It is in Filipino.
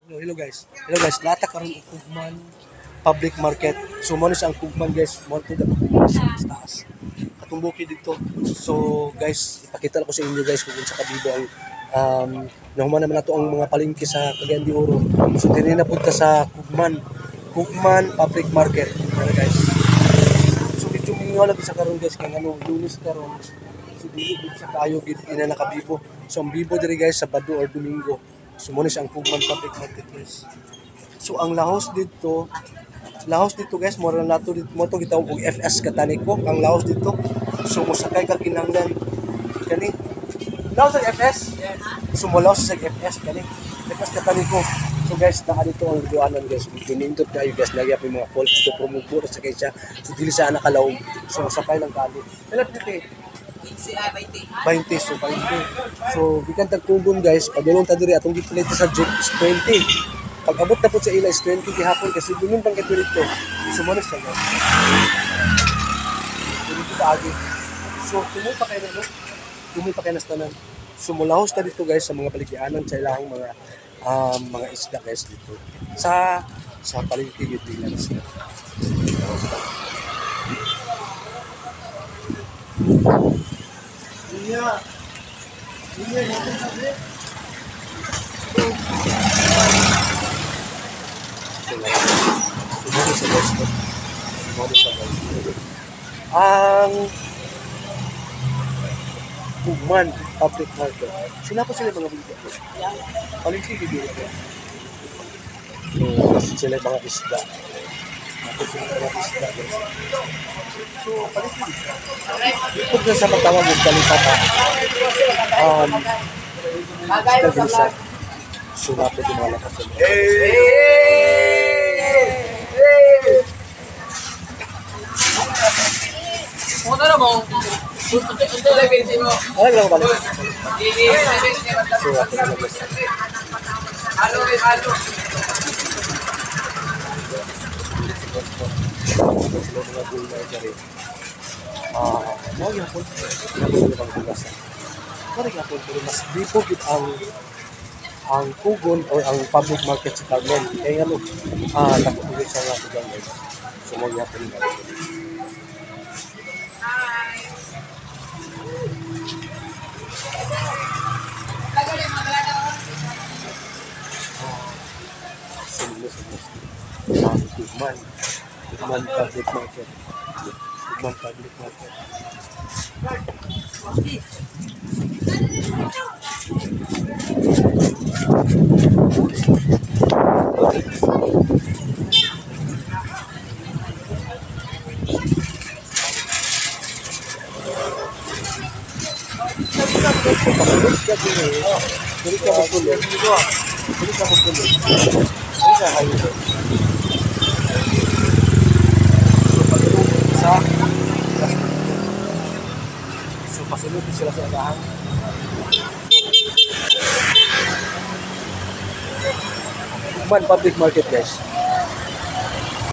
Hello guys. Hello guys. Lata karon og Kugman public market. So mo siya ang Kugman guys. Mo to sa taas. Katong bukid dito. So guys, ipakita ko sa inyo guys kung unsa kabibo ang nahuman naman nato ang mga palengke sa Cagayan de Oro. So diri na pud ta sa Kugman public market. Ano guys. So medyo mingaw lang sa karon guys kay ano Lunes karon. So dili gid sa kayo gid ina nakabibo. So ang bibo diri guys Sabado or Domingo. So muna siya ang Kugman public market guys. So ang lahos dito guys, mura na to dito mo to gitawag og FS Kataniko ang lahos dito. So mosakay ka kinahanglan kani. Lahos sa FS? Yes. So mo lahos sa FS kani. FS Kataniko. So guys, naa dito ang duanan guys. Pinindot kayo guys, nagyap yung mga falls dito promote sa kay siya. So dili siya nakalawom. So sakay lang kali. Ilan dito? 20 so 20. So bikan tag tugon guys, padulong ta diri atong gipilita sa jeep is 20. Pag abot na po sa ila is 20 gihapon kasi dunun pang kato dito. So mo siya guys. Dito ta agi. So tumoy pa kay no. Tumoy pa kay nas tanan. So mulahos ta dito guys sa mga baligyanan sa ilahang mga isda guys dito. Sa palengke gyud nila sila. Yeah. Ang Kugman public market. Sila po sila mga video. Palengke video. So sila mga isda. So, palengke. Ito sa matawag ng kalisata. Isda din siya. So, napit yung mga lakas. Ano na mo? Ito lang pinsin mo. Ano lang ba? So, ako na lang. Halo rin, halo. Mga gulay ka rin. Mga yapon. Napos na bang bugasan. Mga yapon. Pero mas dipo git ang Kugon or ang public market sa Carmen. Kaya ano, nakukulit sa nga ito guys. So, mga yapon nga rin. Kugman public market. Kugman public market. So pasulod sila sa agahan. Kugman public market guys.